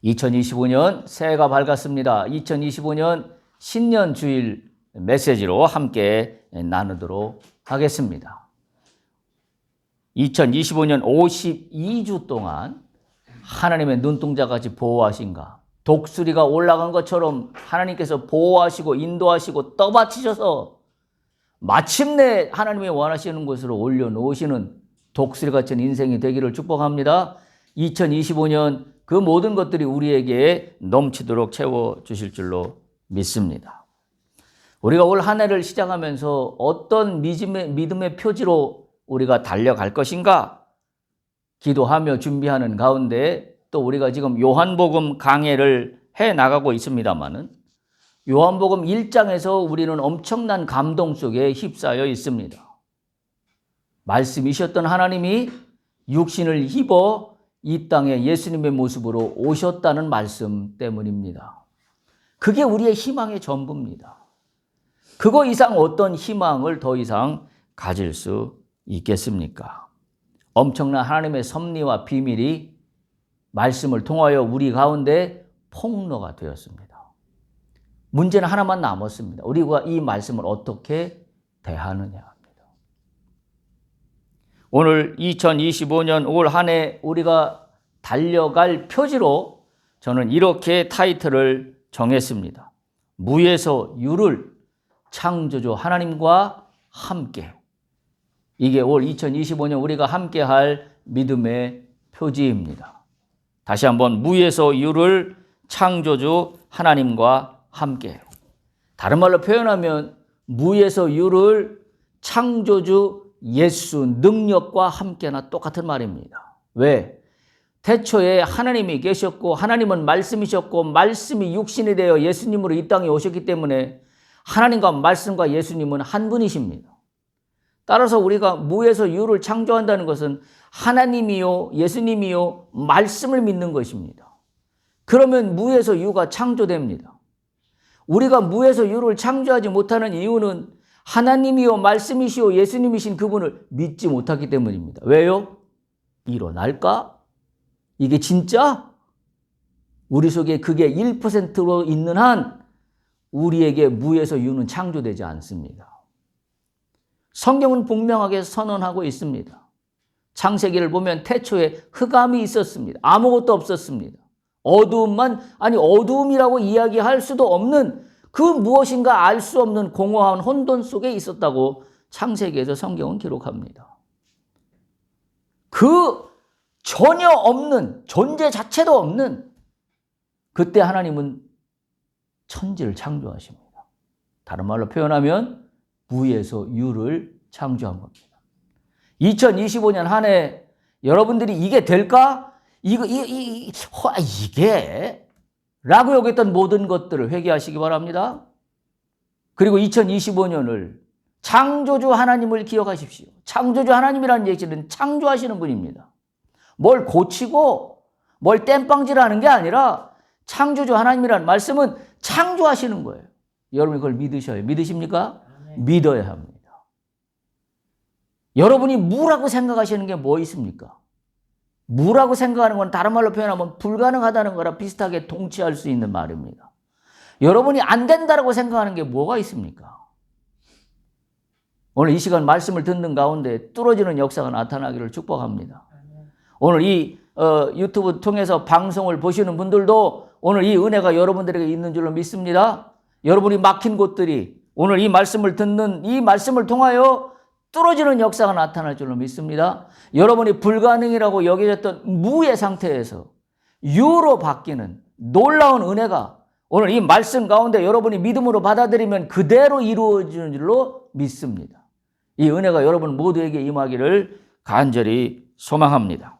(2025년) 새해가 밝았습니다. 2025년 신년 주일 메시지로 함께 나누도록 하겠습니다. 2025년 52주 동안 하나님의 눈동자같이 보호하신가, 독수리가 올라간 것처럼 하나님께서 보호하시고 인도하시고 떠받치셔서 마침내 하나님이 원하시는 곳으로 올려놓으시는 독수리 같은 인생이 되기를 축복합니다. 2025년 그 모든 것들이 우리에게 넘치도록 채워주실 줄로 믿습니다. 우리가 올 한 해를 시작하면서 어떤 믿음의 표지로 우리가 달려갈 것인가 기도하며 준비하는 가운데, 또 우리가 지금 요한복음 강해를 해나가고 있습니다마는 요한복음 1장에서 우리는 엄청난 감동 속에 휩싸여 있습니다. 말씀이셨던 하나님이 육신을 입어 이 땅에 예수님의 모습으로 오셨다는 말씀 때문입니다. 그게 우리의 희망의 전부입니다. 그거 이상 어떤 희망을 더 이상 가질 수 있겠습니까? 엄청난 하나님의 섭리와 비밀이 말씀을 통하여 우리 가운데 폭로가 되었습니다. 문제는 하나만 남았습니다. 우리가 이 말씀을 어떻게 대하느냐. 오늘 2025년 올 한 해 우리가 달려갈 표지로 저는 이렇게 타이틀을 정했습니다. 무에서 유를, 창조주 하나님과 함께. 이게 올 2025년 우리가 함께할 믿음의 표지입니다. 다시 한번 무에서 유를, 창조주 하나님과 함께. 다른 말로 표현하면 무에서 유를, 창조주 예수 능력과 함께나 똑같은 말입니다. 왜? 태초에 하나님이 계셨고 하나님은 말씀이셨고 말씀이 육신이 되어 예수님으로 이 땅에 오셨기 때문에 하나님과 말씀과 예수님은 한 분이십니다. 따라서 우리가 무에서 유를 창조한다는 것은 하나님이요 예수님이요 말씀을 믿는 것입니다. 그러면 무에서 유가 창조됩니다. 우리가 무에서 유를 창조하지 못하는 이유는 하나님이요 말씀이시요 예수님이신 그분을 믿지 못하기 때문입니다. 왜요? 일어날까? 이게 진짜? 우리 속에 그게 1%로 있는 한 우리에게 무에서 유는 창조되지 않습니다. 성경은 분명하게 선언하고 있습니다. 창세기를 보면 태초에 흑암이 있었습니다. 아무것도 없었습니다. 어두움이라고 이야기할 수도 없는 그 무엇인가 알 수 없는 공허한 혼돈 속에 있었다고 창세기에서 성경은 기록합니다. 그 전혀 없는, 존재 자체도 없는 그때 하나님은 천지를 창조하십니다. 다른 말로 표현하면 무에서 유를 창조한 겁니다. 2025년 한 해 여러분들이 이게 될까? 이게 라고 여겼던 모든 것들을 회개하시기 바랍니다. 그리고 2025년을 창조주 하나님을 기억하십시오. 창조주 하나님이라는 얘기는 창조하시는 분입니다. 뭘 고치고 뭘 땜빵질하는 게 아니라 창조주 하나님이라는 말씀은 창조하시는 거예요. 여러분이 그걸 믿으셔요. 믿으십니까? 믿어야 합니다. 여러분이 무라고 생각하시는 게 뭐 있습니까? 무라고 생각하는 건 다른 말로 표현하면 불가능하다는 거랑 비슷하게 동치할 수 있는 말입니다. 여러분이 안 된다고 생각하는 게 뭐가 있습니까? 오늘 이 시간 말씀을 듣는 가운데 뚫어지는 역사가 나타나기를 축복합니다. 오늘 이 유튜브 통해서 방송을 보시는 분들도 오늘 이 은혜가 여러분들에게 있는 줄로 믿습니다. 여러분이 막힌 곳들이 오늘 이 말씀을 듣는 이 말씀을 통하여 뚫어지는 역사가 나타날 줄로 믿습니다. 여러분이 불가능이라고 여겨졌던 무의 상태에서 유로 바뀌는 놀라운 은혜가 오늘 이 말씀 가운데 여러분이 믿음으로 받아들이면 그대로 이루어지는 줄로 믿습니다. 이 은혜가 여러분 모두에게 임하기를 간절히 소망합니다.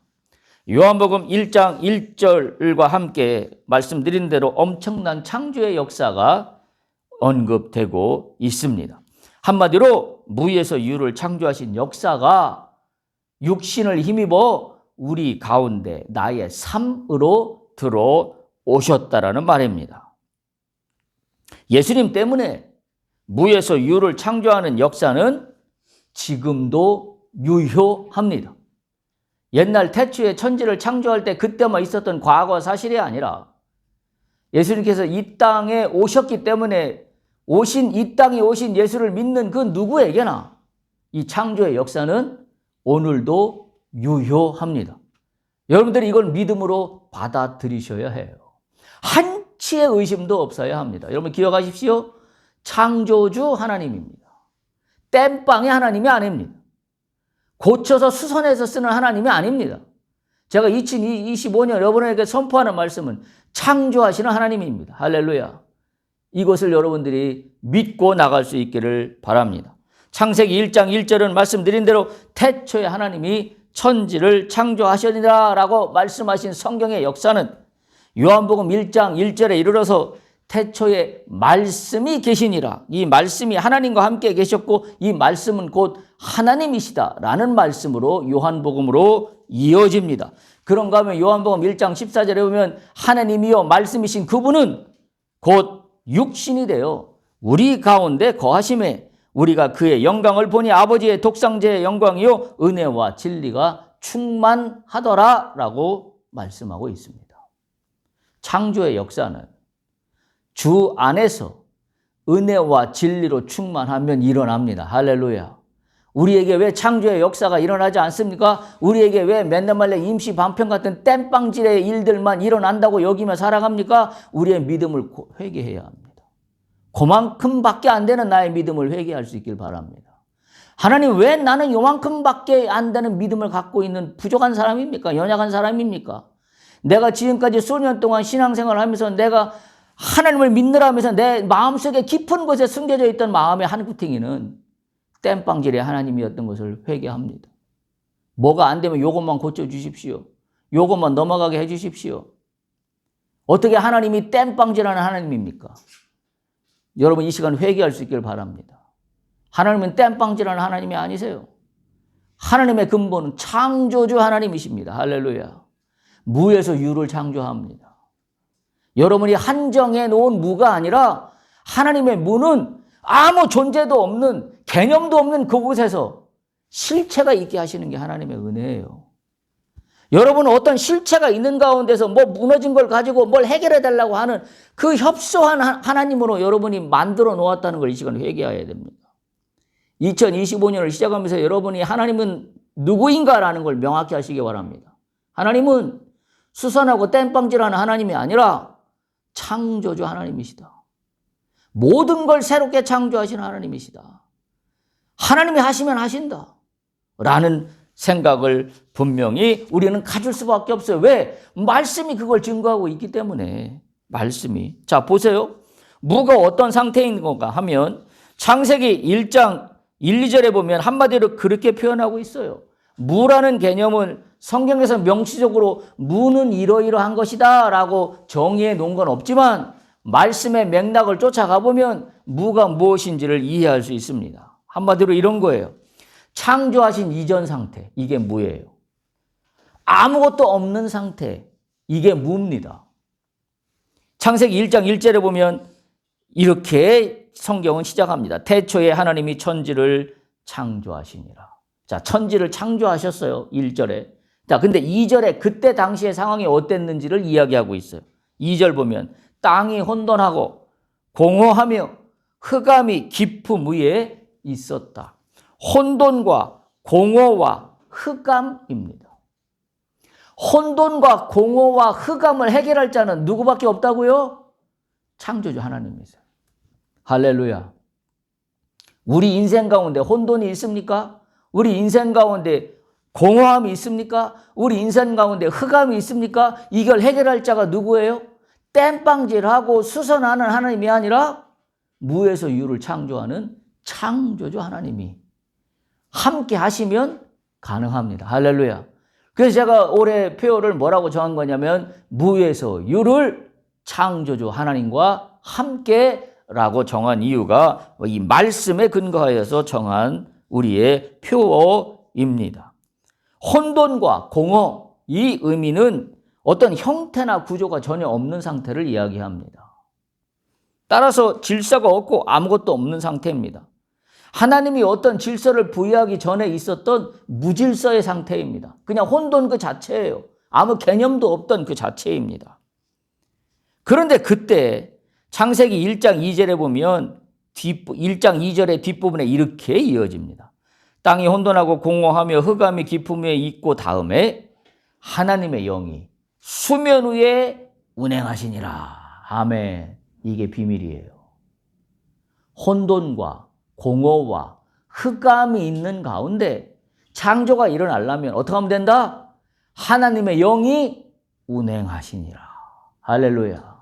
요한복음 1장 1절과 함께 말씀드린 대로 엄청난 창조의 역사가 언급되고 있습니다. 한마디로 무에서 유를 창조하신 역사가 육신을 힘입어 우리 가운데 나의 삶으로 들어오셨다라는 말입니다. 예수님 때문에 무에서 유를 창조하는 역사는 지금도 유효합니다. 옛날 태초에 천지를 창조할 때 그때만 있었던 과거 사실이 아니라 예수님께서 이 땅에 오셨기 때문에 이 땅에 오신 예수를 믿는 그 누구에게나 이 창조의 역사는 오늘도 유효합니다. 여러분들이 이걸 믿음으로 받아들이셔야 해요. 한치의 의심도 없어야 합니다. 여러분 기억하십시오. 창조주 하나님입니다. 땜빵의 하나님이 아닙니다. 고쳐서 수선해서 쓰는 하나님이 아닙니다. 제가 2025년 여러분에게 선포하는 말씀은 창조하시는 하나님입니다. 할렐루야. 이것을 여러분들이 믿고 나갈 수 있기를 바랍니다. 창세기 1장 1절은 말씀드린 대로 태초에 하나님이 천지를 창조하시리라 라고 말씀하신 성경의 역사는 요한복음 1장 1절에 이르러서 태초에 말씀이 계시니라. 이 말씀이 하나님과 함께 계셨고 이 말씀은 곧 하나님이시다 라는 말씀으로 요한복음으로 이어집니다. 그런가 하면 요한복음 1장 14절에 보면 하나님이여 말씀이신 그분은 곧 육신이 되어 우리 가운데 거하심에 우리가 그의 영광을 보니 아버지의 독생자의 영광이요 은혜와 진리가 충만하더라 라고 말씀하고 있습니다. 창조의 역사는 주 안에서 은혜와 진리로 충만하면 일어납니다. 할렐루야. 우리에게 왜 창조의 역사가 일어나지 않습니까? 우리에게 왜 맨날 말래 임시 반편 같은 땜빵질의 일들만 일어난다고 여기며 살아갑니까? 우리의 믿음을 회개해야 합니다. 그만큼밖에 안 되는 나의 믿음을 회개할 수 있길 바랍니다. 하나님 왜 나는 요만큼밖에 안 되는 믿음을 갖고 있는 부족한 사람입니까? 연약한 사람입니까? 내가 지금까지 수년 동안 신앙생활을 하면서 내가 하나님을 믿느라 하면서 내 마음속에 깊은 곳에 숨겨져 있던 마음의 한 구탱이는 땜빵질의 하나님이었던 것을 회개합니다. 뭐가 안 되면 요것만 고쳐주십시오. 요것만 넘어가게 해주십시오. 어떻게 하나님이 땜빵질하는 하나님입니까? 여러분 이 시간 회개할 수 있길 바랍니다. 하나님은 땜빵질하는 하나님이 아니세요. 하나님의 근본은 창조주 하나님이십니다. 할렐루야. 무에서 유를 창조합니다. 여러분이 한정해 놓은 무가 아니라 하나님의 무는 아무 존재도 없는 개념도 없는 그곳에서 실체가 있게 하시는 게 하나님의 은혜예요. 여러분은 어떤 실체가 있는 가운데서 뭐 무너진 걸 가지고 뭘 해결해 달라고 하는 그 협소한 하나님으로 여러분이 만들어 놓았다는 걸 이 시간에 회개해야 됩니다. 2025년을 시작하면서 여러분이 하나님은 누구인가라는 걸 명확히 하시기 바랍니다. 하나님은 수선하고 땜빵질하는 하나님이 아니라 창조주 하나님이시다. 모든 걸 새롭게 창조하시는 하나님이시다. 하나님이 하시면 하신다. 라는 생각을 분명히 우리는 가질 수밖에 없어요. 왜? 말씀이 그걸 증거하고 있기 때문에. 말씀이. 자, 보세요. 무가 어떤 상태인 건가 하면 창세기 1장 1, 2절에 보면 한마디로 그렇게 표현하고 있어요. 무라는 개념은 성경에서 명시적으로 무는 이러이러한 것이다 라고 정의해 놓은 건 없지만 말씀의 맥락을 쫓아가 보면 무가 무엇인지를 이해할 수 있습니다. 한마디로 이런 거예요. 창조하신 이전 상태, 이게 무예요. 아무것도 없는 상태, 이게 무입니다. 창세기 1장 1절에 보면 이렇게 성경은 시작합니다. 태초에 하나님이 천지를 창조하시니라. 자, 천지를 창조하셨어요. 1절에. 자, 근데 2절에 그때 당시의 상황이 어땠는지를 이야기하고 있어요. 2절 보면 땅이 혼돈하고 공허하며 흑암이 깊음 위에 있었다. 혼돈과 공허와 흑암입니다. 혼돈과 공허와 흑암을 해결할 자는 누구밖에 없다고요? 창조주 하나님이세요. 할렐루야. 우리 인생 가운데 혼돈이 있습니까? 우리 인생 가운데 공허함이 있습니까? 우리 인생 가운데 흑암이 있습니까? 이걸 해결할 자가 누구예요? 땜빵질하고 수선하는 하나님이 아니라 무에서 유를 창조하는 창조주 하나님이 함께 하시면 가능합니다. 할렐루야. 그래서 제가 올해 표어를 뭐라고 정한 거냐면 무에서 유를 창조주 하나님과 함께라고 정한 이유가 이 말씀에 근거하여서 정한 우리의 표어입니다. 혼돈과 공허, 이 의미는 어떤 형태나 구조가 전혀 없는 상태를 이야기합니다. 따라서 질서가 없고 아무것도 없는 상태입니다. 하나님이 어떤 질서를 부여하기 전에 있었던 무질서의 상태입니다. 그냥 혼돈 그 자체예요. 아무 개념도 없던 그 자체입니다. 그런데 그때 창세기 1장 2절에 보면 1장 2절의 뒷부분에 이렇게 이어집니다. 땅이 혼돈하고 공허하며 흑암이 깊음 위에 있고 다음에 하나님의 영이 수면 위에 운행하시니라. 아멘. 이게 비밀이에요. 혼돈과 공허와 흑암이 있는 가운데 창조가 일어나려면 어떻게 하면 된다? 하나님의 영이 운행하시니라. 할렐루야.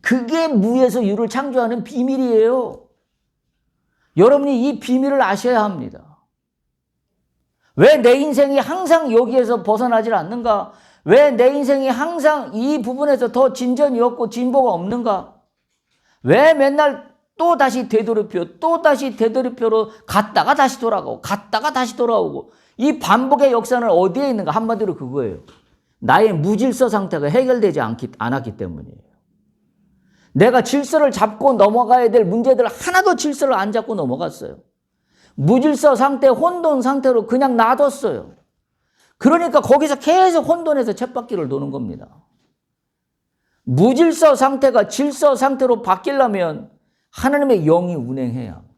그게 무에서 유를 창조하는 비밀이에요. 여러분이 이 비밀을 아셔야 합니다. 왜 내 인생이 항상 여기에서 벗어나질 않는가? 왜 내 인생이 항상 이 부분에서 더 진전이 없고 진보가 없는가? 왜 맨날 또 다시 되돌이표로 갔다가 다시 돌아가고 갔다가 다시 돌아오고 이 반복의 역사는 어디에 있는가? 한마디로 그거예요. 나의 무질서 상태가 해결되지 않았기 때문이에요. 내가 질서를 잡고 넘어가야 될 문제들 하나도 질서를 안 잡고 넘어갔어요. 무질서 상태, 혼돈 상태로 그냥 놔뒀어요. 그러니까 거기서 계속 혼돈에서 쳇바퀴를 도는 겁니다. 무질서 상태가 질서 상태로 바뀌려면 하나님의 영이 운행해야 합니다.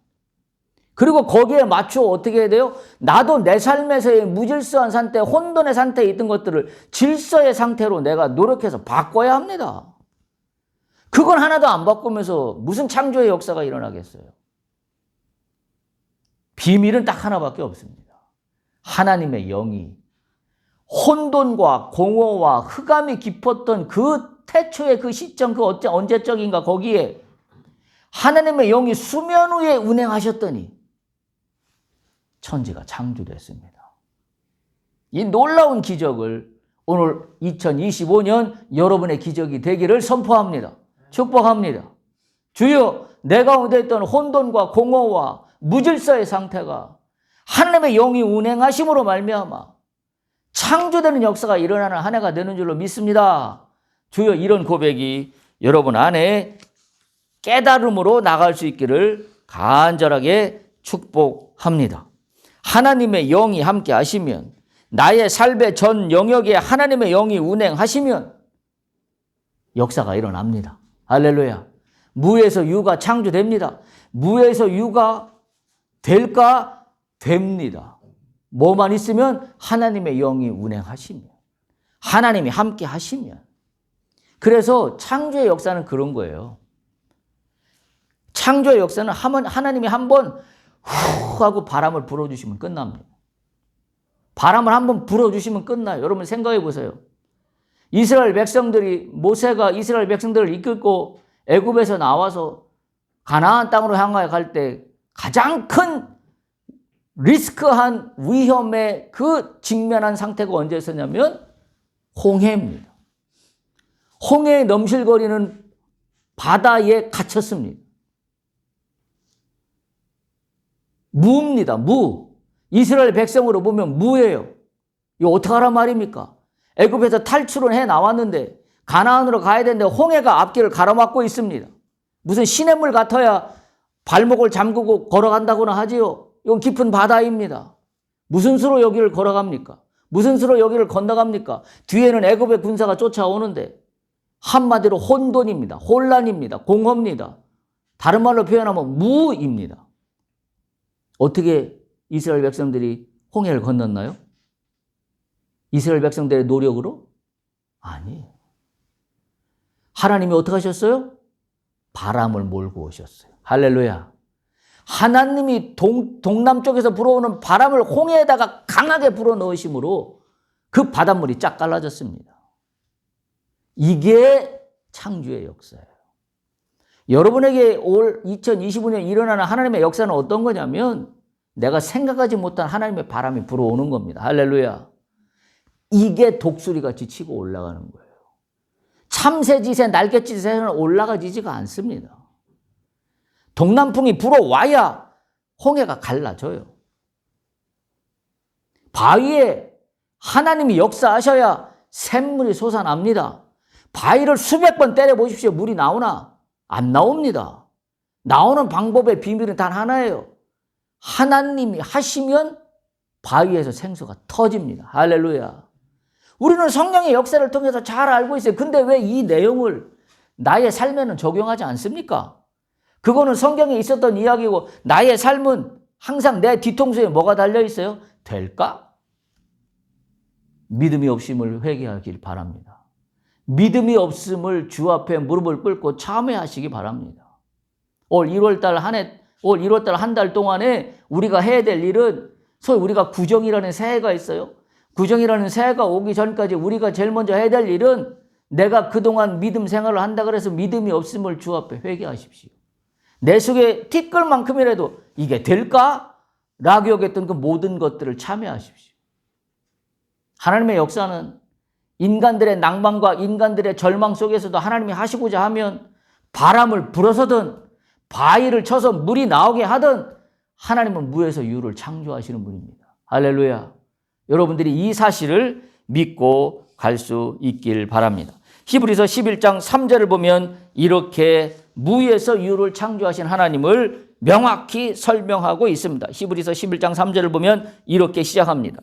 그리고 거기에 맞춰 어떻게 해야 돼요? 나도 내 삶에서의 무질서한 상태, 혼돈의 상태에 있던 것들을 질서의 상태로 내가 노력해서 바꿔야 합니다. 그건 하나도 안 바꾸면서 무슨 창조의 역사가 일어나겠어요? 비밀은 딱 하나밖에 없습니다. 하나님의 영이 혼돈과 공허와 흑암이 깊었던 그 태초의 그 시점, 그 언제적인가 거기에 하나님의 영이 수면 위에 운행하셨더니 천지가 창조됐습니다. 이 놀라운 기적을 오늘 2025년 여러분의 기적이 되기를 선포합니다. 축복합니다. 주여, 내 가운데 있던 혼돈과 공허와 무질서의 상태가 하나님의 영이 운행하심으로 말미암아 창조되는 역사가 일어나는 한 해가 되는 줄로 믿습니다. 주여, 이런 고백이 여러분 안에 깨달음으로 나갈 수 있기를 간절하게 축복합니다. 하나님의 영이 함께 하시면, 나의 삶의 전 영역에 하나님의 영이 운행하시면 역사가 일어납니다. 할렐루야. 무에서 유가 창조됩니다. 무에서 유가 될까? 됩니다. 뭐만 있으면 하나님의 영이 운행하시면, 하나님이 함께 하시면. 그래서 창조의 역사는 그런 거예요. 창조의 역사는 하나님이 한번 후 하고 바람을 불어주시면 끝납니다. 바람을 한번 불어주시면 끝나요. 여러분 생각해 보세요. 이스라엘 백성들이, 모세가 이스라엘 백성들을 이끌고 애굽에서 나와서 가나안 땅으로 향하여 갈 때 가장 큰 리스크한 위험에 그 직면한 상태가 언제였었냐면 홍해입니다. 홍해에 넘실거리는 바다에 갇혔습니다. 무입니다. 무. 이스라엘 백성으로 보면 무예요. 이거 어떡하란 말입니까? 애굽에서 탈출을 해 나왔는데 가나안으로 가야 되는데 홍해가 앞길을 가로막고 있습니다. 무슨 시냇물 같아야 발목을 잠그고 걸어간다고나 하지요. 이건 깊은 바다입니다. 무슨 수로 여기를 걸어갑니까? 무슨 수로 여기를 건너갑니까? 뒤에는 애굽의 군사가 쫓아오는데 한마디로 혼돈입니다. 혼란입니다. 공허입니다. 다른 말로 표현하면 무입니다. 어떻게 이스라엘 백성들이 홍해를 건넜나요? 이스라엘 백성들의 노력으로? 아니에요. 하나님이 어떻게 하셨어요? 바람을 몰고 오셨어요. 할렐루야. 하나님이 동남쪽에서 불어오는 바람을 홍해에다가 강하게 불어넣으심으로 그 바닷물이 쫙 갈라졌습니다. 이게 창조의 역사예요. 여러분에게 올 2025년 일어나는 하나님의 역사는 어떤 거냐면 내가 생각하지 못한 하나님의 바람이 불어오는 겁니다. 할렐루야. 이게 독수리같이 치고 올라가는 거예요. 참새짓에 날갯짓에는 올라가지지가 않습니다. 동남풍이 불어와야 홍해가 갈라져요. 바위에 하나님이 역사하셔야 샘물이 솟아납니다. 바위를 수백 번 때려보십시오. 물이 나오나? 안 나옵니다. 나오는 방법의 비밀은 단 하나예요. 하나님이 하시면 바위에서 생수가 터집니다. 할렐루야. 우리는 성령의 역사를 통해서 잘 알고 있어요. 근데 왜 이 내용을 나의 삶에는 적용하지 않습니까? 그거는 성경에 있었던 이야기고 나의 삶은 항상 내 뒤통수에 뭐가 달려 있어요? 될까? 믿음이 없음을 회개하길 바랍니다. 믿음이 없음을 주 앞에 무릎을 꿇고 참회하시기 바랍니다. 올 1월달 한 달 동안에 우리가 해야 될 일은 소위 우리가 구정이라는 새해가 있어요. 구정이라는 새해가 오기 전까지 우리가 제일 먼저 해야 될 일은 내가 그동안 믿음 생활을 한다 그래서 믿음이 없음을 주 앞에 회개하십시오. 내 속에 티끌만큼이라도 이게 될까? 라고 여겼던 그 모든 것들을 참여하십시오. 하나님의 역사는 인간들의 낭만과 인간들의 절망 속에서도 하나님이 하시고자 하면 바람을 불어서든 바위를 쳐서 물이 나오게 하든 하나님은 무에서 유를 창조하시는 분입니다. 할렐루야. 여러분들이 이 사실을 믿고 갈 수 있길 바랍니다. 히브리서 11장 3절을 보면 이렇게 무에서 유를 창조하신 하나님을 명확히 설명하고 있습니다. 히브리서 11장 3절을 보면 이렇게 시작합니다.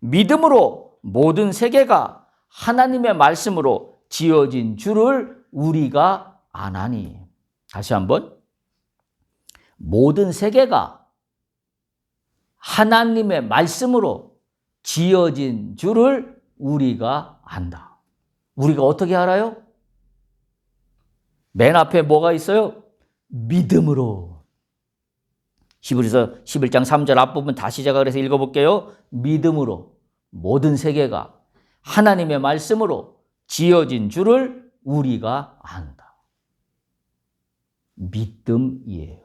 믿음으로 모든 세계가 하나님의 말씀으로 지어진 줄을 우리가 아나니. 다시 한번. 모든 세계가 하나님의 말씀으로 지어진 줄을 우리가 안다. 우리가 어떻게 알아요? 맨 앞에 뭐가 있어요? 믿음으로. 히브리서 11장 3절 앞부분 다시 제가 그래서 읽어볼게요. 믿음으로 모든 세계가 하나님의 말씀으로 지어진 줄을 우리가 안다. 믿음이에요.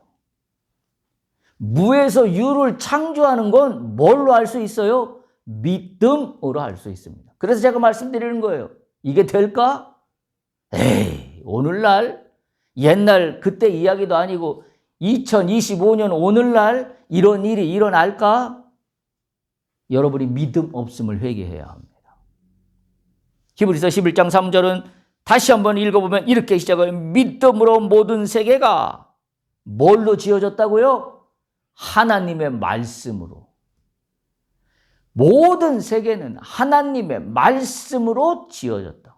무에서 유를 창조하는 건 뭘로 알 수 있어요? 믿음으로 알 수 있습니다. 그래서 제가 말씀드리는 거예요. 이게 될까? 에이, 오늘날 옛날 그때 이야기도 아니고 2025년 오늘날 이런 일이 일어날까? 여러분이 믿음 없음을 회개해야 합니다. 히브리서 11장 3절은 다시 한번 읽어보면 이렇게 시작해요. 믿음으로 모든 세계가 뭘로 지어졌다고요? 하나님의 말씀으로. 모든 세계는 하나님의 말씀으로 지어졌다.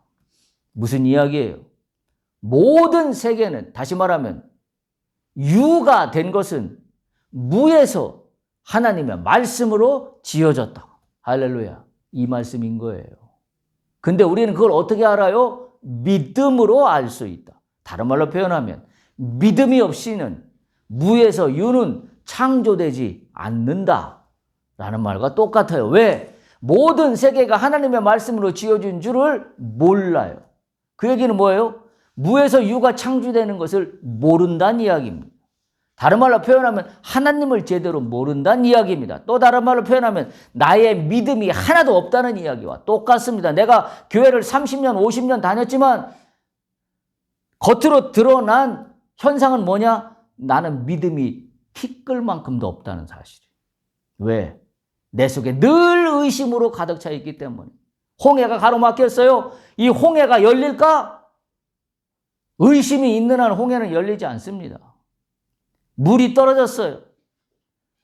무슨 이야기예요? 모든 세계는 다시 말하면 유가 된 것은 무에서 하나님의 말씀으로 지어졌다. 할렐루야. 이 말씀인 거예요. 근데 우리는 그걸 어떻게 알아요? 믿음으로 알 수 있다. 다른 말로 표현하면 믿음이 없이는 무에서 유는 창조되지 않는다. 라는 말과 똑같아요. 왜? 모든 세계가 하나님의 말씀으로 지어진 줄을 몰라요. 그 얘기는 뭐예요? 무에서 유가 창조되는 것을 모른다는 이야기입니다. 다른 말로 표현하면 하나님을 제대로 모른다는 이야기입니다. 또 다른 말로 표현하면 나의 믿음이 하나도 없다는 이야기와 똑같습니다. 내가 교회를 30년, 50년 다녔지만 겉으로 드러난 현상은 뭐냐? 나는 믿음이 티끌만큼도 없다는 사실이에요. 왜? 내 속에 늘 의심으로 가득 차 있기 때문에. 홍해가 가로막혔어요. 이 홍해가 열릴까? 의심이 있는 한 홍해는 열리지 않습니다. 물이 떨어졌어요.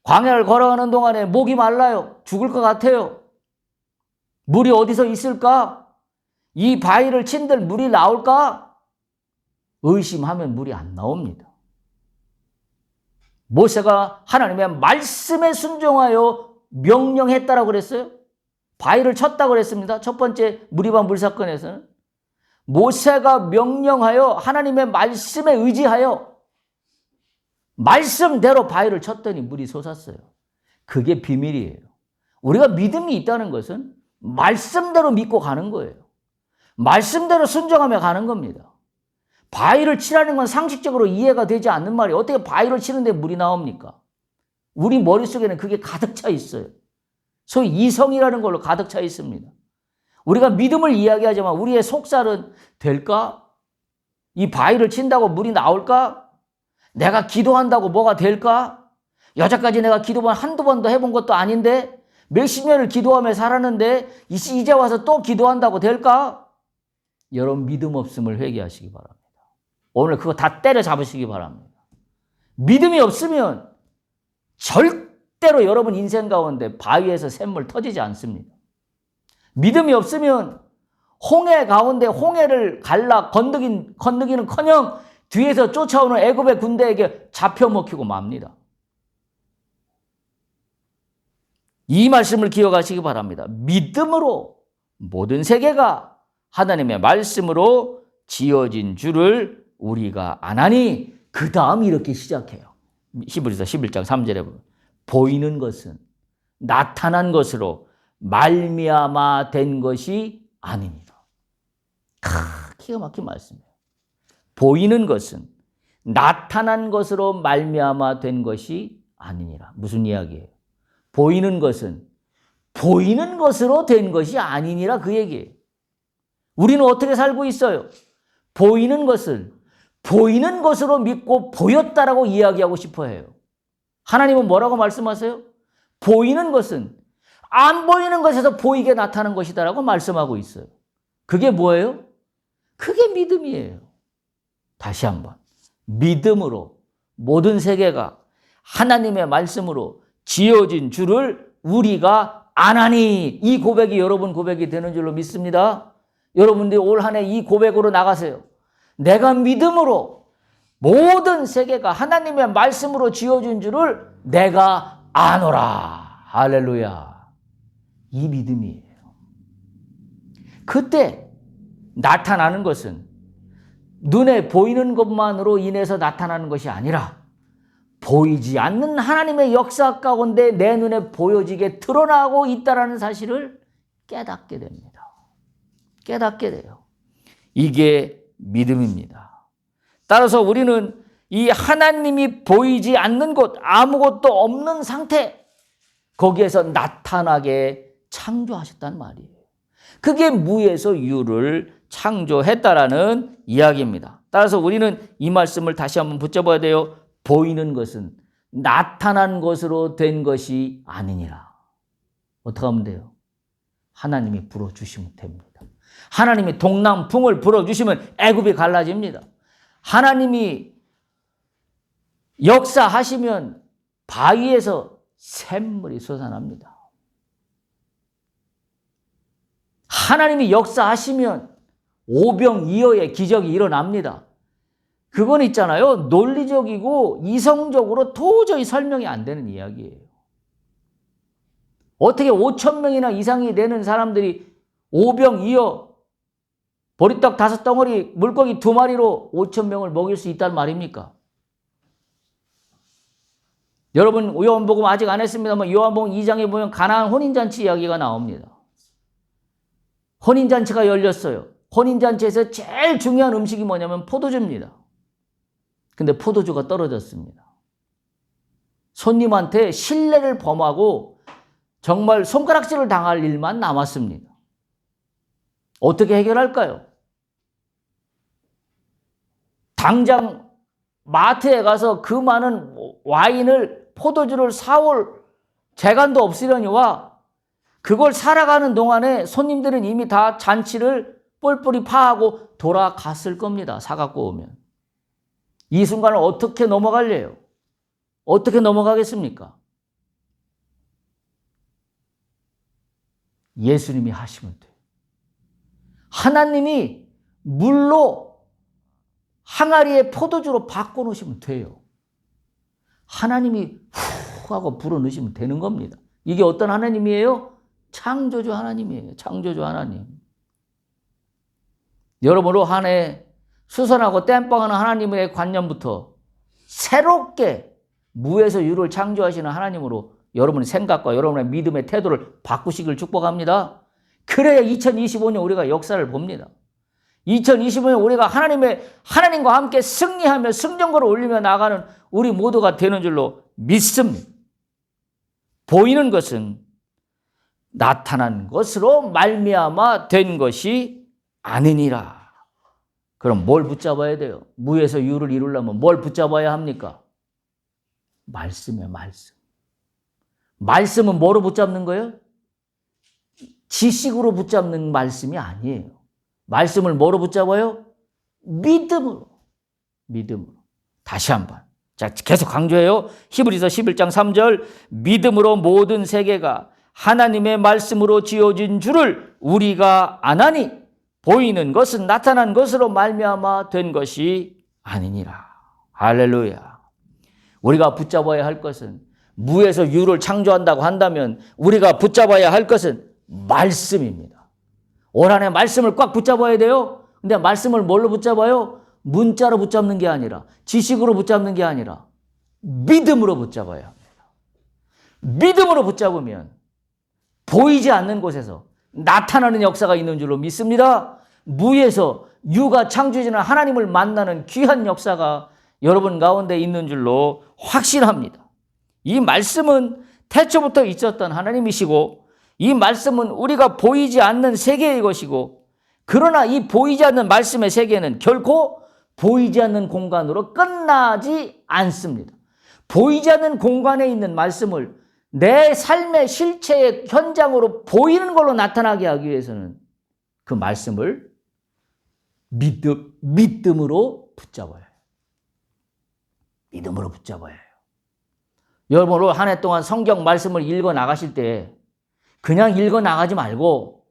광야를 걸어가는 동안에 목이 말라요. 죽을 것 같아요. 물이 어디서 있을까? 이 바위를 친들 물이 나올까? 의심하면 물이 안 나옵니다. 모세가 하나님의 말씀에 순종하여 명령했다라고 그랬어요. 바위를 쳤다고 그랬습니다. 첫 번째 무리바 물사건에서는. 모세가 명령하여 하나님의 말씀에 의지하여 말씀대로 바위를 쳤더니 물이 솟았어요. 그게 비밀이에요. 우리가 믿음이 있다는 것은 말씀대로 믿고 가는 거예요. 말씀대로 순종하며 가는 겁니다. 바위를 치라는 건 상식적으로 이해가 되지 않는 말이에요. 어떻게 바위를 치는데 물이 나옵니까? 우리 머릿속에는 그게 가득 차 있어요. 소위 이성이라는 걸로 가득 차 있습니다. 우리가 믿음을 이야기하지만 우리의 속살은 될까? 이 바위를 친다고 물이 나올까? 내가 기도한다고 뭐가 될까? 여태까지 내가 기도만 한두 번도 해본 것도 아닌데 몇십 년을 기도하며 살았는데 이제 와서 또 기도한다고 될까? 여러분 믿음 없음을 회개하시기 바랍니다. 오늘 그거 다 때려잡으시기 바랍니다. 믿음이 없으면 절대로 여러분 인생 가운데 바위에서 샘물 터지지 않습니다. 믿음이 없으면 홍해 가운데 홍해를 갈라 건너기는커녕 뒤에서 쫓아오는 애굽의 군대에게 잡혀먹히고 맙니다. 이 말씀을 기억하시기 바랍니다. 믿음으로 모든 세계가 하나님의 말씀으로 지어진 줄을 우리가 아나니, 그 다음 이렇게 시작해요. 히브리서 11장 3절에 보면 보이는 것은 나타난 것으로 말미암아 된 것이 아닙니다. 기가 막힌 말씀이에요. 보이는 것은 나타난 것으로 말미암아 된 것이 아니니라. 무슨 이야기예요? 보이는 것은 보이는 것으로 된 것이 아니니라, 그 얘기예요. 우리는 어떻게 살고 있어요? 보이는 것을 보이는 것으로 믿고 보였다라고 이야기하고 싶어 해요. 하나님은 뭐라고 말씀하세요? 보이는 것은 안 보이는 것에서 보이게 나타나는 것이다라고 말씀하고 있어요. 그게 뭐예요? 그게 믿음이에요. 다시 한번. 믿음으로 모든 세계가 하나님의 말씀으로 지어진 줄을 우리가 아나니, 이 고백이 여러분 고백이 되는 줄로 믿습니다. 여러분들이 올 한 해 이 고백으로 나가세요. 내가 믿음으로 모든 세계가 하나님의 말씀으로 지어진 줄을 내가 아노라. 할렐루야. 이 믿음이에요. 그때 나타나는 것은 눈에 보이는 것만으로 인해서 나타나는 것이 아니라 보이지 않는 하나님의 역사 가운데 내 눈에 보여지게 드러나고 있다는 사실을 깨닫게 됩니다. 깨닫게 돼요. 이게 믿음입니다. 따라서 우리는 이 하나님이 보이지 않는 곳, 아무것도 없는 상태, 거기에서 나타나게 창조하셨단 말이에요. 그게 무에서 유를 창조했다라는 이야기입니다. 따라서 우리는 이 말씀을 다시 한번 붙잡아야 돼요. 보이는 것은 나타난 것으로 된 것이 아니니라. 어떻게 하면 돼요? 하나님이 불어주시면 됩니다. 하나님이 동남풍을 불어주시면 애굽이 갈라집니다. 하나님이 역사하시면 바위에서 샘물이 솟아납니다. 하나님이 역사하시면 오병이어의 기적이 일어납니다. 그건 있잖아요. 논리적이고 이성적으로 도저히 설명이 안 되는 이야기예요. 어떻게 5천 명이나 이상이 되는 사람들이 오병이어, 보리떡 5덩어리, 물고기 2마리로 5천 명을 먹일 수 있단 말입니까? 여러분 요한복음 아직 안 했습니다만 요한복음 2장에 보면 가나안 혼인잔치 이야기가 나옵니다. 혼인잔치가 열렸어요. 혼인잔치에서 제일 중요한 음식이 뭐냐면 포도주입니다. 근데 포도주가 떨어졌습니다. 손님한테 신뢰를 범하고 정말 손가락질을 당할 일만 남았습니다. 어떻게 해결할까요? 당장 마트에 가서 그 많은 와인을, 포도주를 사올 재간도 없으려니와 그걸 살아가는 동안에 손님들은 이미 다 잔치를 뿔뿔이 파하고 돌아갔을 겁니다. 사갖고 오면. 이 순간을 어떻게 넘어갈래요? 어떻게 넘어가겠습니까? 예수님이 하시면 돼요. 하나님이 물로 항아리에 포도주로 바꿔놓으시면 돼요. 하나님이 후 하고 불어넣으시면 되는 겁니다. 이게 어떤 하나님이에요? 창조주 하나님이에요. 창조주 하나님. 여러분으로 한 해 수선하고 땜빵하는 하나님의 관념부터 새롭게 무에서 유를 창조하시는 하나님으로 여러분의 생각과 여러분의 믿음의 태도를 바꾸시길 축복합니다. 그래야 2025년 우리가 역사를 봅니다. 2025년 우리가 하나님과 함께 승리하며 승전거를 올리며 나가는 우리 모두가 되는 줄로 믿습니다. 보이는 것은 나타난 것으로 말미암아 된 것이 아니니라. 그럼 뭘 붙잡아야 돼요? 무에서 유를 이루려면 뭘 붙잡아야 합니까? 말씀이에요, 말씀. 말씀은 뭐로 붙잡는 거예요? 지식으로 붙잡는 말씀이 아니에요. 말씀을 뭐로 붙잡아요? 믿음으로. 믿음으로. 다시 한번. 자, 계속 강조해요. 히브리서 11장 3절. 믿음으로 모든 세계가 하나님의 말씀으로 지어진 줄을 우리가 아나니 보이는 것은 나타난 것으로 말미암아 된 것이 아니니라. 할렐루야. 우리가 붙잡아야 할 것은, 무에서 유를 창조한다고 한다면 우리가 붙잡아야 할 것은 말씀입니다. 올 한해 말씀을 꽉 붙잡아야 돼요. 근데 말씀을 뭘로 붙잡아요? 문자로 붙잡는 게 아니라, 지식으로 붙잡는 게 아니라 믿음으로 붙잡아야 합니다. 믿음으로 붙잡으면 보이지 않는 곳에서 나타나는 역사가 있는 줄로 믿습니다. 무에서 유가 창조주는 하나님을 만나는 귀한 역사가 여러분 가운데 있는 줄로 확신합니다. 이 말씀은 태초부터 있었던 하나님이시고, 이 말씀은 우리가 보이지 않는 세계의 것이고, 그러나 이 보이지 않는 말씀의 세계는 결코 보이지 않는 공간으로 끝나지 않습니다. 보이지 않는 공간에 있는 말씀을 내 삶의 실체의 현장으로 보이는 걸로 나타나게 하기 위해서는 그 말씀을 믿음으로 붙잡아야 해요. 믿음으로 붙잡아야 해요. 여러분, 올 한 해 동안 성경 말씀을 읽어 나가실 때 그냥 읽어 나가지 말고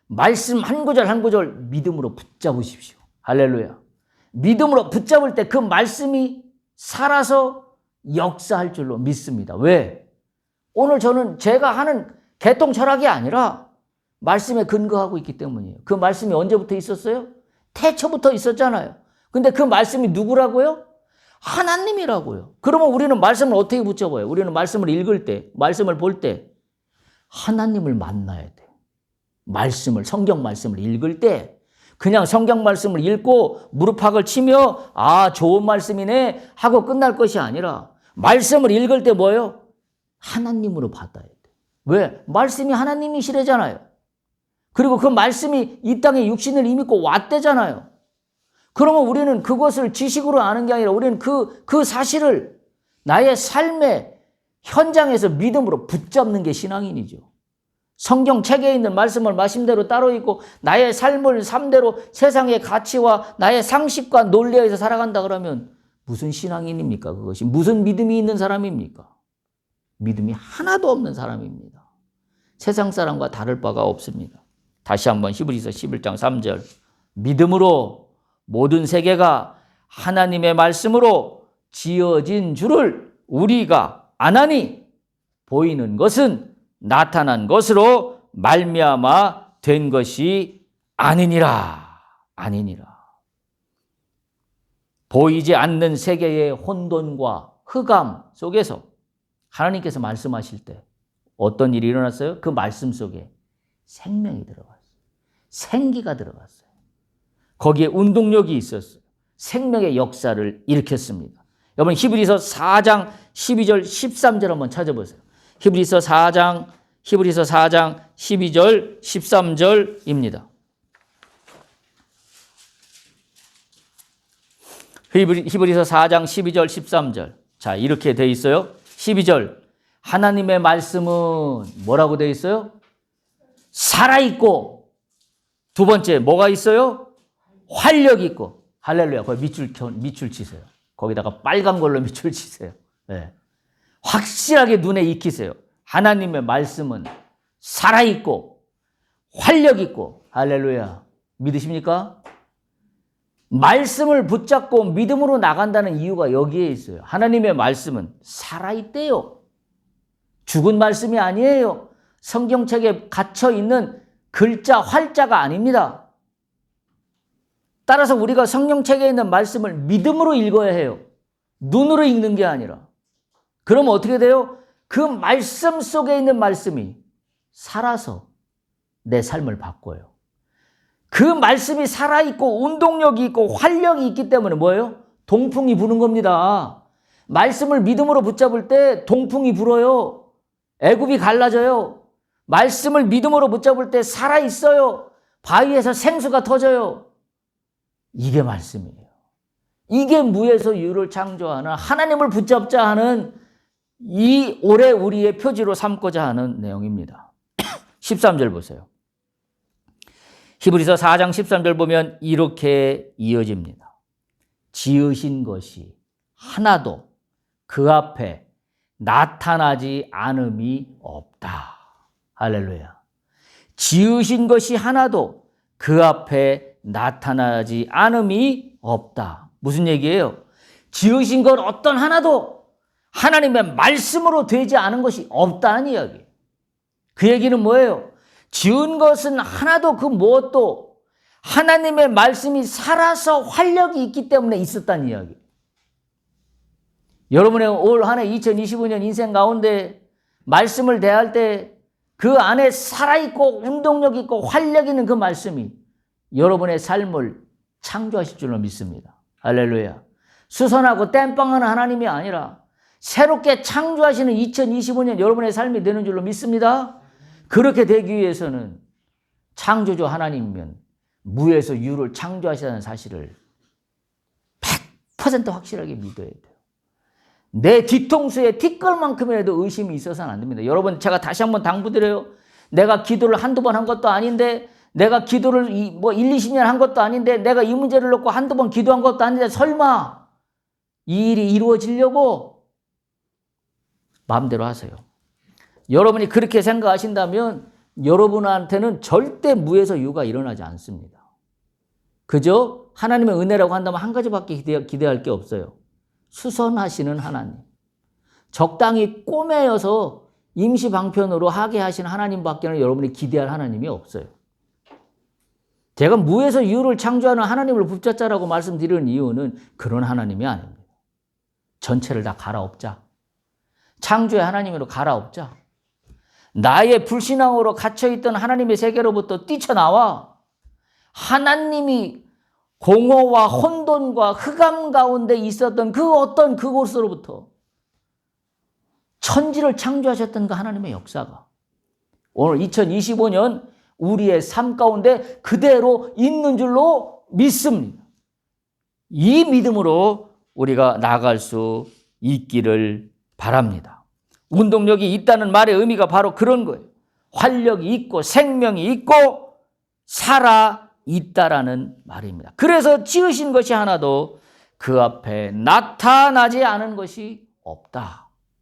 말씀 한 구절 한 구절 믿음으로 붙잡으십시오. 할렐루야. 믿음으로 붙잡을 때 그 말씀이 살아서 역사할 줄로 믿습니다. 왜? 오늘 저는 제가 하는 개통 철학이 아니라 말씀에 근거하고 있기 때문이에요. 그 말씀이 언제부터 있었어요? 태초부터 있었잖아요. 근데 그 말씀이 누구라고요? 하나님이라고요. 그러면 우리는 말씀을 어떻게 붙잡아요? 우리는 말씀을 읽을 때, 말씀을 볼 때 하나님을 만나야 돼요. 성경 말씀을 읽을 때 그냥 성경 말씀을 읽고 무릎팍을 치며 좋은 말씀이네 하고 끝날 것이 아니라, 말씀을 읽을 때 뭐예요? 하나님으로 받아야 돼. 왜? 말씀이 하나님이시래잖아요. 그리고 그 말씀이 이 땅에 육신을 입고 왔대잖아요. 그러면 우리는 그것을 지식으로 아는 게 아니라 우리는 그 사실을 나의 삶의 현장에서 믿음으로 붙잡는 게 신앙인이죠. 성경 책에 있는 말씀을 말씀대로 따로 읽고 나의 삶을 삶대로 세상의 가치와 나의 상식과 논리에서 살아간다 그러면 무슨 신앙인입니까? 그것이 무슨 믿음이 있는 사람입니까? 믿음이 하나도 없는 사람입니다. 세상 사람과 다를 바가 없습니다. 다시 한번 히브리서 11장 3절. 믿음으로 모든 세계가 하나님의 말씀으로 지어진 줄을 우리가 아나니 보이는 것은 나타난 것으로 말미암아 된 것이 아니니라. 보이지 않는 세계의 혼돈과 흑암 속에서 하나님께서 말씀하실 때 어떤 일이 일어났어요? 그 말씀 속에 생명이 들어갔어요. 생기가 들어갔어요. 거기에 운동력이 있었어요. 생명의 역사를 일으켰습니다. 여러분, 히브리서 4장 12절 13절 한번 찾아보세요. 히브리서 4장 12절 13절입니다. 히브리서 4장 12절 13절. 자, 이렇게 돼 있어요. 12절. 하나님의 말씀은 뭐라고 돼 있어요? 살아있고, 두 번째 뭐가 있어요? 활력이 있고. 할렐루야. 거기 밑줄 치세요. 거기다가 빨간 걸로 밑줄 치세요. 네. 확실하게 눈에 익히세요. 하나님의 말씀은 살아있고 활력 있고. 할렐루야. 믿으십니까? 말씀을 붙잡고 믿음으로 나간다는 이유가 여기에 있어요. 하나님의 말씀은 살아있대요. 죽은 말씀이 아니에요. 성경책에 갇혀있는 글자, 활자가 아닙니다. 따라서 우리가 성경책에 있는 말씀을 믿음으로 읽어야 해요. 눈으로 읽는 게 아니라. 그러면 어떻게 돼요? 그 말씀 속에 있는 말씀이 살아서 내 삶을 바꿔요. 그 말씀이 살아있고 운동력이 있고 활력이 있기 때문에 뭐예요? 동풍이 부는 겁니다. 말씀을 믿음으로 붙잡을 때 동풍이 불어요. 애굽이 갈라져요. 말씀을 믿음으로 붙잡을 때 살아있어요. 바위에서 생수가 터져요. 이게 말씀이에요. 이게 무에서 유를 창조하는 하나님을 붙잡자 하는 이 올해 우리의 표지로 삼고자 하는 내용입니다. 13절 보세요. 히브리서 4장 13절 보면 이렇게 이어집니다. 지으신 것이 하나도 그 앞에 나타나지 않음이 없다. 할렐루야. 지으신 것이 하나도 그 앞에 나타나지 않음이 없다. 무슨 얘기예요? 지으신 것 어떤 하나도 하나님의 말씀으로 되지 않은 것이 없다는 이야기. 그 얘기는 뭐예요? 지은 것은 하나도 그 무엇도 하나님의 말씀이 살아서 활력이 있기 때문에 있었다는 이야기. 여러분의 올 한 해 2025년 인생 가운데 말씀을 대할 때 그 안에 살아있고 운동력 있고 활력 있는 그 말씀이 여러분의 삶을 창조하실 줄로 믿습니다. 할렐루야. 수선하고 땜빵하는 하나님이 아니라 새롭게 창조하시는 2025년 여러분의 삶이 되는 줄로 믿습니다. 그렇게 되기 위해서는 창조주 하나님이면 무에서 유를 창조하시다는 사실을 100% 확실하게 믿어야 돼요. 내 뒤통수에 티끌만큼이라도 의심이 있어서는 안 됩니다. 여러분, 제가 다시 한번 당부드려요. 내가 기도를 한두 번 한 것도 아닌데, 내가 기도를 1, 20년 한 것도 아닌데, 내가 이 문제를 놓고 한두 번 기도한 것도 아닌데, 설마 이 일이 이루어지려고 마음대로 하세요. 여러분이 그렇게 생각하신다면 여러분한테는 절대 무에서 유가 일어나지 않습니다. 그저 하나님의 은혜라고 한다면 한 가지밖에 기대할 게 없어요. 수선하시는 하나님. 적당히 꼬매여서 임시방편으로 하게 하신 하나님밖에는 여러분이 기대할 하나님이 없어요. 제가 무에서 유를 창조하는 하나님을 붙잡자라고 말씀드리는 이유는 그런 하나님이 아닙니다. 전체를 다 갈아엎자. 창조의 하나님으로 갈아엎자. 나의 불신앙으로 갇혀있던 하나님의 세계로부터 뛰쳐나와 하나님이 공허와 혼돈과 흑암 가운데 있었던 그 어떤 그곳으로부터 천지를 창조하셨던 그 하나님의 역사가 오늘 2025년 우리의 삶 가운데 그대로 있는 줄로 믿습니다. 이 믿음으로 우리가 나아갈 수 있기를 바랍니다. 운동력이 있다는 말의 의미가 바로 그런 거예요. 활력이 있고 생명이 있고 살아 있다라는 말입니다. 그래서 지으신 것이 하나도 그 앞에 나타나지 않은 것이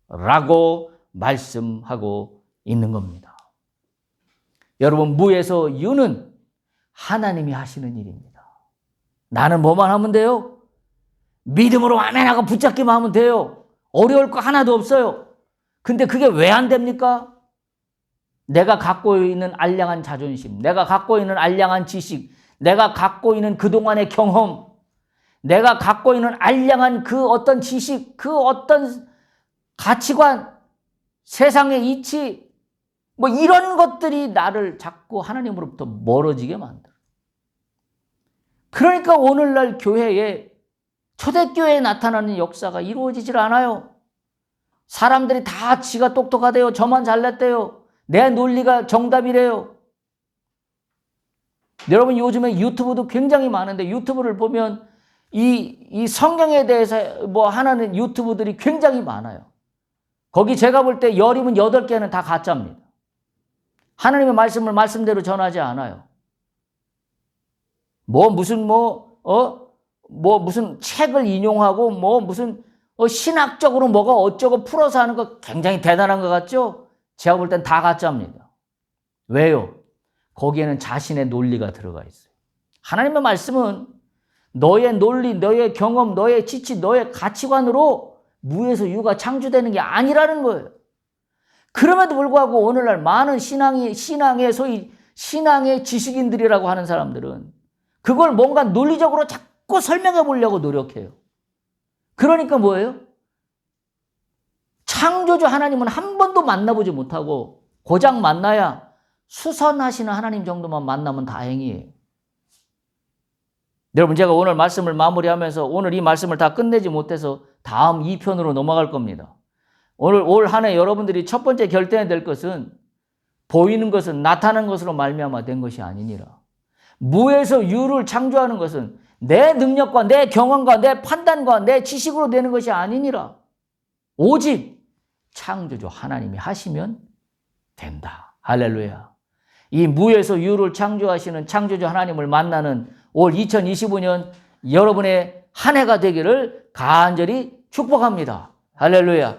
없다라고 말씀하고 있는 겁니다. 여러분, 무에서 유는 하나님이 하시는 일입니다. 나는 뭐만 하면 돼요? 믿음으로 아멘하고 붙잡기만 하면 돼요. 어려울 거 하나도 없어요. 근데 그게 왜 안 됩니까? 내가 갖고 있는 알량한 자존심, 내가 갖고 있는 알량한 지식, 내가 갖고 있는 그동안의 경험, 내가 갖고 있는 알량한 그 어떤 지식, 그 어떤 가치관, 세상의 이치, 이런 것들이 나를 자꾸 하나님으로부터 멀어지게 만들어요. 그러니까 오늘날 교회에, 초대교회에 나타나는 역사가 이루어지질 않아요. 사람들이 다 지가 똑똑하대요. 저만 잘났대요. 내 논리가 정답이래요. 여러분, 요즘에 유튜브도 굉장히 많은데 유튜브를 보면 이 성경에 대해서 하는 유튜브들이 굉장히 많아요. 거기 제가 볼 때 10이면 8개는 다 가짜입니다. 하나님의 말씀을 말씀대로 전하지 않아요. 무슨 책을 인용하고 무슨 신학적으로 뭐가 어쩌고 풀어서 하는 거 굉장히 대단한 것 같죠? 제가 볼 땐 다 가짜입니다. 왜요? 거기에는 자신의 논리가 들어가 있어요. 하나님의 말씀은 너의 논리, 너의 경험, 너의 지치, 너의 가치관으로 무에서 유가 창조되는 게 아니라는 거예요. 그럼에도 불구하고 오늘날 많은 신앙의 소위 신앙의 지식인들이라고 하는 사람들은 그걸 뭔가 논리적으로 자꾸 설명해 보려고 노력해요. 그러니까 뭐예요? 창조주 하나님은 한 번도 만나보지 못하고 고작 만나야 수선하시는 하나님 정도만 만나면 다행이에요. 여러분, 제가 오늘 말씀을 마무리하면서 오늘 이 말씀을 다 끝내지 못해서 다음 2편으로 넘어갈 겁니다. 오늘 올 한 해 여러분들이 첫 번째 결단해야 될 것은 보이는 것은 나타나는 것으로 말미암아 된 것이 아니니라. 무에서 유를 창조하는 것은 내 능력과 내 경험과 내 판단과 내 지식으로 되는 것이 아니니라. 오직 창조주 하나님이 하시면 된다. 할렐루야. 이 무에서 유를 창조하시는 창조주 하나님을 만나는 올 2025년 여러분의 한 해가 되기를 간절히 축복합니다. 할렐루야.